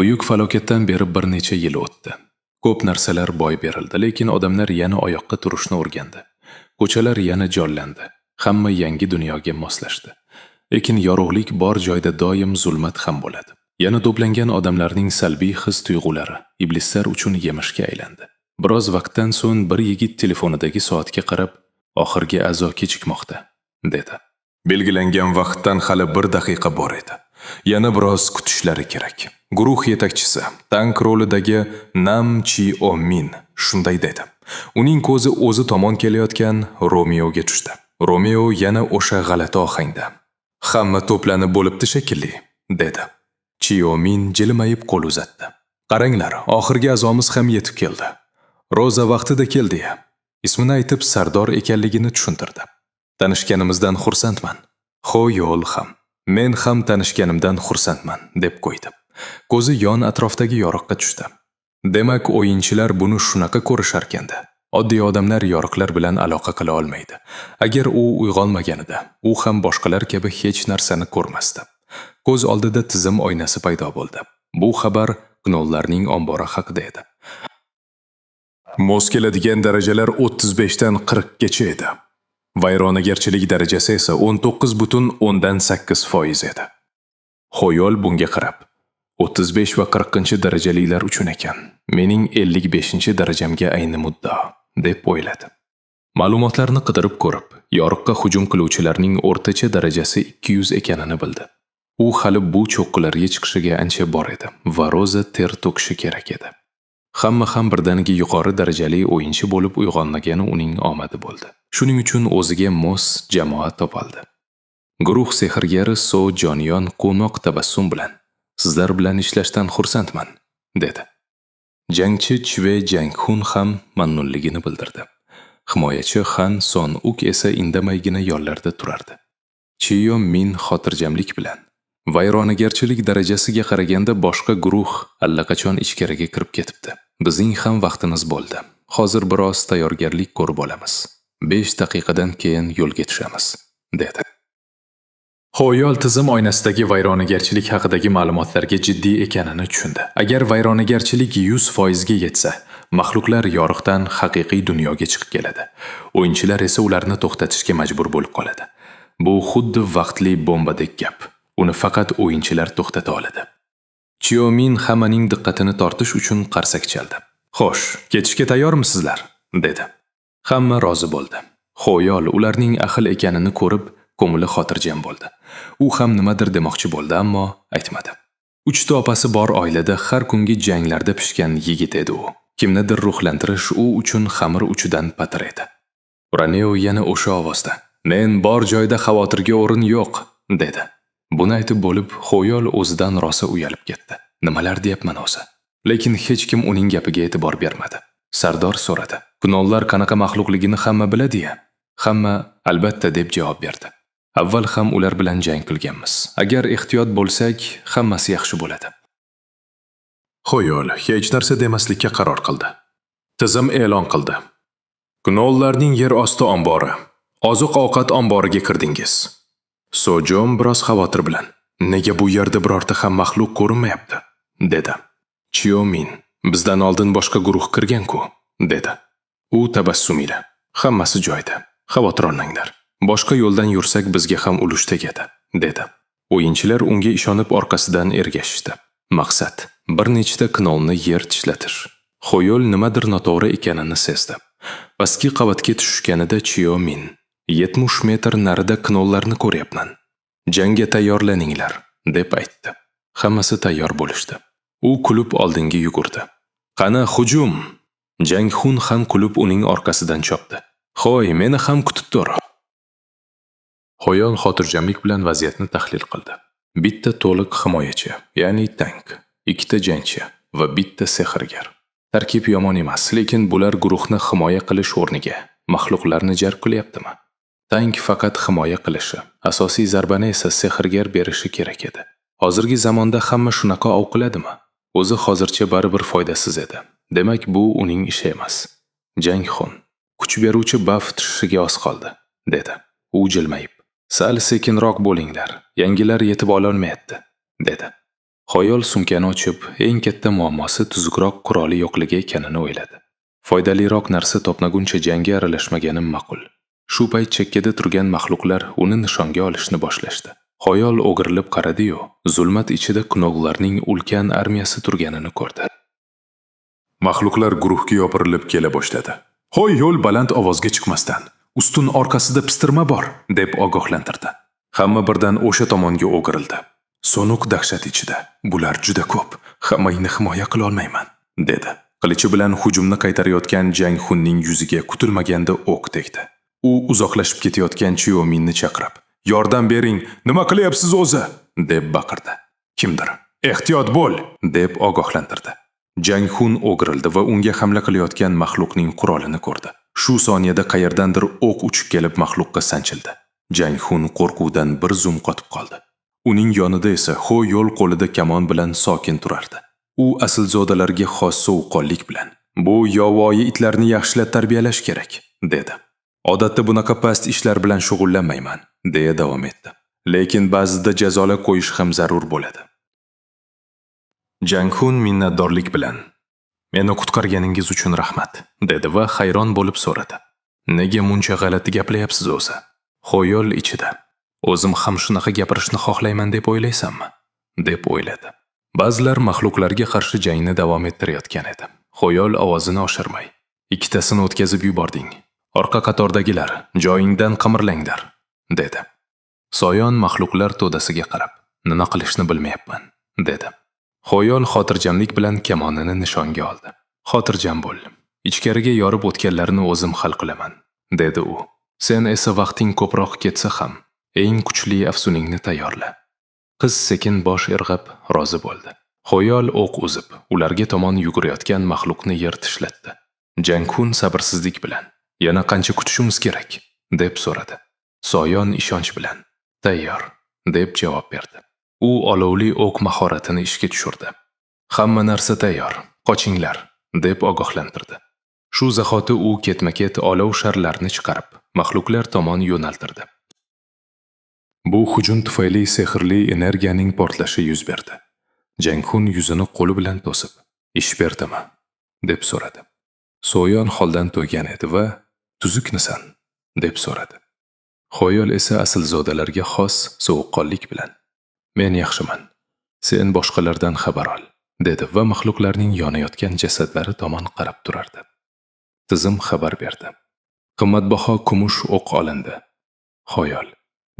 Buyuk falokatdan beri bir necha yil o'tdi. Ko'p narsalar boy berildi, lekin odamlar yana oyoqqa turishni o'rgandi. Ko'chalar yana jonlandi. Hamma yangi dunyoga moslashdi. Lekin yorug'lik bor joyda doim zulmat ham bo'ladi. Yana to'plangan odamlarning salbiy his-tuyg'ulari iblislar uchun yemishga aylandi. Biroz vaqtdan so'ng bir yigit telefonidagi soatga qarab, "Oxirgi azo kechikmoqda", dedi. Belgilangan vaqtdan hali 1 daqiqa bor edi. Yana biroz kutishlari kerak. Guruh yetakchisi, tank rolidagi Nam Chi O Min shunday dedi. Uning ko'zi o'zi tomon kelayotgan Romeoga tushdi. Romeo yana o'sha g'alati ohangda: "Hamma to'planib bo'libdi shekilli", dedi. Chi O Min jilmayib qo'l uzatdi. "Qaranglar, oxirgi azomiz ham yetib keldi. Roza vaqtida keldi-ya." Ismini aytib Sardor ekanligini tushuntirdi. "Tanishganimizdan xursandman." "Xo'yol ham. Men ham tanishganimdan xursandman", deb qo'ydi. Ko'zi yon atrofdagi yoriqqa tushdi. Demak, o'yinchilar buni shunaqa ko'risharkanda. Oddiy odamlar yoriqlar bilan aloqa qila olmaydi. Agar u uyg'onmaganida, u ham boshqalar kabi hech narsani ko'rmasdi. Ko'z oldida tizim oynasi paydo bo'ldi. Bu xabar Knolllarning ombori haqida edi. Mos keladigan darajalar 35 dan 40 gacha edi. Vayronagarchilik darajasi esa 19,8% edi. Xo'yol bunga qarab: 35 va 40 darajalilar uchun ekan. Mening 55 darajamga ayni muddao, deb o'yladi. Ma'lumotlarni qidirib ko'rib, yoriqqa hujum qiluvchilarning o'rtacha darajasi 200 ekanini bildi. U hali bu cho'qqilarga chiqishiga ancha bor edi va Roza ter to'kishi kerak edi. Hamma ham birdaniga yuqori darajali o'yinchi bo'lib uyg'onmagani uning omadi bo'ldi. Shuning uchun o'ziga mos jamoa topoldi. Guruh sehrgari So Jonyon qo'noq tabassum bilan: "Sizlar bilan ishlashdan xursandman", dedi. Jangchi Chve Janghun ham mamnunligini bildirdi. Himoyachi Han Son Uk esa indamaygina yonlarida turardi. Chiyo Min xotirjamlik bilan: "Vayronagarchilik darajasiga qaraganda boshqa guruh allaqachon ichkariga kirib ketibdi. Bizning ham vaqtimiz bo'ldi. Hozir biroz tayyorgarlik ko'rib olamiz. 5 daqiqadan keyin yo'lga tushamiz", dedi. Xo'yol tizim oynasidagi vayronagarchilik haqidagi ma'lumotlarga jiddiy ekanini tushundi. Agar vayronagarchilik 100% ga yetsa, maxluqlar yoriqdan haqiqiy dunyoga chiqib keladi. O'yinchilar esa ularni to'xtatishga majbur bo'lib qoladi. Bu xuddi vaqtli bombadek gap. Uni faqat o'yinchilar to'xtata oladi. Chiomin hammaning diqqatini tortish uchun qarsak chaldi. "Xo'sh, ketishga tayyormisizlar?" dedi. Hamma rozi bo'ldi. Xo'yol ularning ahil ekanini ko'rib, ko'ngli xotirjam bo'ldi. U ham nimadir demoqchi bo'ldi, ammo aytmadi. 3 ta opasi bor oilada har kungi janglarda pishgan yigit edi u. Kimnidir ruhlantirish u uchun xamir uchidan patir edi. Raneo yana o'sha ovozda: "Men bor joyda xavotirga o'rin yo'q", dedi. Buni aytib bo'lib, Xo'yol o'zidan rosa uyalib ketdi. Nimalar deyapman o'zi? Lekin hech kim uning gapiga e'tibor bermadi. Sardor so'radi: "Knollar qanaqa maxluqligini hamma biladi-ya?" Hamma albatta deb javob berdi. Avval ham ular bilan jang qilganmiz. Agar ehtiyot bo'lsak, hammasi yaxshi bo'ladi. Xo'yol hech narsa demaslikka qaror qildi. Tizim e'lon qildi. Knollarning yer osti ombori, oziq-ovqat omboriga kirdingiz. Sojom biroz xavotir bilan: "Nega bu yerda birorta ham maxluq ko'rinmayapti?" dedi. Chiomin: "Bizdan oldin boshqa guruh kirgan-ku", dedi. U tabassum ila: "Hammasi joyida. Xavotir olmanglar. Boshqa yo'ldan yursak bizga ham ulush tegadi", dedi. O'yinchilar unga ishonib orqasidan ergashishdi. Maqsad bir nechta knolni yer tishlatish. Xo'yol nimadir noto'g'ri ekanini sezdi. Pastki qavatga tushganida Chiomin: 70 metr narida knollarni ko'ryapman. Jangga tayyorlaninglar", deb aytdi. Hammasi tayyor bo'lishdi. U kulib oldinga yugurdi. "Qani hujum!" Janghun ham kulib uning orqasidan chopdi. "Xo'y, meni ham kutib tur." Xo'yol xotirjamlik bilan vaziyatni tahlil qildi. Bitta to'liq himoyachi, ya'ni tank, 2 ta jangchi va bitta sehrgar. Tarkib yomon emas, lekin bular guruhni himoya qilish o'rniga maxluqlarni jalb qilyaptimi? Tank faqat himoya qilishi, asosiy zarbani esa sehrgar berishi kerak edi. Hozirgi zamonda hamma shunaqa qiladimi? O'zi hozircha baribir foydasiz edi. Demak, bu uning ishi emas. Janghun: "Kuch beruvchi baf tushishiga oz qoldi", dedi. U jilmayib: "Sal sekinroq bo'linglar, yangilar yetib ololmayapti", dedi. Xoyol sumkani ochib, eng katta muammosi tuzukroq quroli yo'qligi ekanini o'yladi. Foydaliroq narsa topmaguncha jangga aralashmaganim ma'qul. Shu payt chekkada turgan maxluqlar uni nishonga olishni boshlashdi. Xoyol o'girilib qaradi-yu, zulmat ichida Knogllarning ulkan armiyasi turganini ko'rdi. Maxluqlar guruhga yopirilib kela boshladi. Xoyol baland ovozga chiqmasdan, ustun orqasida pistirma bor, deb ogohlantirdi. Hamma birdan o'sha tomonga o'girildi. So'nuq dahshat ichida, bular juda ko'p, hammangni himoya qila olmayman, dedi. Qilichi bilan hujumni qaytarayotgan Jang Xunning yuziga kutilmaganda o'q tegdi. U uzoqlashib ketayotgan Chiyominni chaqirib, "Yordam bering, nima qilyapsiz o'zi?" deb baqirdi. "Kimdir, ehtiyot bo'l", deb ogohlantirdi. Jang Xun o'girildi va unga hamla qilayotgan maxluqning qurolini ko'rdi. Shu soniyada qayerdandir o'q uchib kelib maxluqqa sanchildi. Jang Xun qo'rquvdan bir zum qotib qoldi. Uning yonida esa Xoyol qo'lida kamon bilan sokin turardi. U aslzodalarga xos sovuqqonlik bilan, "Bu yovvoyi itlarni yaxshilab tarbiyalash kerak", dedi. "Odatda bunaqa past ishlar bilan shug'ullanmayman", deya davom etdi. "Lekin ba'zida jazolab qo'yish ham zarur bo'ladi." Jang Xun minnatdorlik bilan, "Meni qutqarganingiz uchun rahmat", dedi va hayron bo'lib so'radi. "Nega muncha g'alati gaplayapsiz o'zi?" Xoyol ichida, "O'zim ham shunaqa gapirishni xohlayman deb o'ylaysanmi?" deb o'yladi. Ba'zilar maxluqlarga qarshi jangni davom ettirayotgan edi. Xoyol ovozini oshirmay, "Ikkitasini o'tkazib yubording. Orqa qatordagilar, joyingdan qimirlanglar", dedi. Soyon maxluqlar to'dasiga qarab, "Nima qilishni bilmayapman", dedi. Xoyol xotirjamlik bilan kamonini nishonga oldi. "Xotirjam bo'l. Ichkariga yorib o'tganlarni o'zim hal qilaman", dedi u. "Sen esa vaqting ko'proq ketsa ham, eng kuchli afsuningni tayyorla." Qiz sekin bosh irg'ab rozi bo'ldi. Xoyol o'q uzib, ularga tomon yugurayotgan maxluqni yer tishlatdi. Jang Xun sabrsizlik bilan, "Yana qancha kutishimiz kerak?" deb so'radi. Soyon ishonch bilan, "Tayyor", deb javob berdi. U olovli o'q mahoratini ishga tushirdi. "Hamma narsa tayyor, qochinglar", deb ogohlantirdi. Shu zahoti u ketma-ket olov sharlarini chiqarib, maxluqlar tomon yo'naltirdi. Bu hujum tufayli sehrli energiyaning portlashi yuz berdi. Jang Xun yuzini qo'li bilan to'sib, "Ish berdimi?" deb so'radi. Soyon holdan to'ygan edi va "Tuzukmisan?" deb so'radi. Xoyol esa aslzodalarga xos sovuqqonlik bilan, "Men yaxshiman. Sen boshqalardan xabar ol", dedi va maxluqlarning yonayotgan jasadlari tomon qarab turardi. Tizim xabar berdi. Qimmatbaho kumush o'q olindi. Xoyol.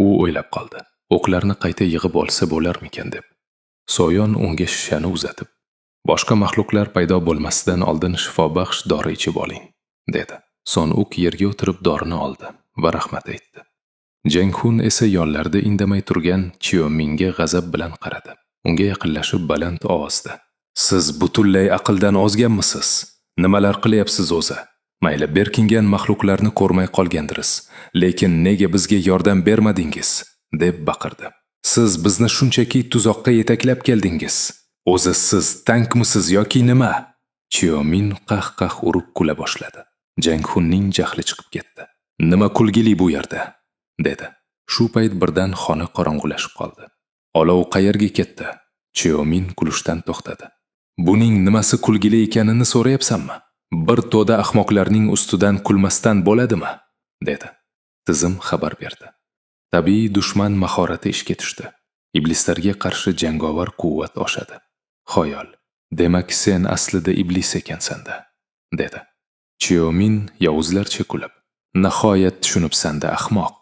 U o'ylab qoldi. O'qlarni qayta yig'ib olsa bo'larmikan deb. Soyon unga shishani uzatib, "Boshqa maxluqlar paydo bo'lmasidan oldin shifobaxsh dori ichib oling", dedi. So'ng u yerga o'tirib dorini oldi va rahmat aytdi. Jang Xun esa yonlarida indamay turgan Chiyominga g'azab bilan qaradi. Unga yaqinlashib baland ovozda, "Siz butunlay aqldan ozganmisiz? Nimalar qilyapsiz o'zi? Mayli berkingan maxluqlarni ko'rmay qolgandiriz, lekin nega bizga yordam bermadingiz?" deb baqirdi. "Siz bizni shunchaki tuzoqqa yetaklab keldingiz. O'zi siz tankmisiz yoki nima?" Chiyomin qah-qah urib kula boshladi. Jang Xunning jahli chiqib ketdi. "Nima kulgili bu yerda?" dedi. Shu payt birdan xona qorong'ulashib qoldi. "Olov qayerga ketdi?" Chiyomin kulishdan to'xtadi. "Buning nimasi kulgili ekanini so'rayapsanmi? Bir to'da ahmoqlarning ustidan kulmasdan bo'ladimi?" dedi. Tizim xabar berdi. Tabiiy dushman mahorati ishga tushdi. Iblislarga qarshi jangovar quvvat oshadi. "Xoyol, demak sen aslida iblis ekansan-da", dedi. Chiyomin yovuzlarcha kulib, "Nihoyat tushunibsan-da ahmoq",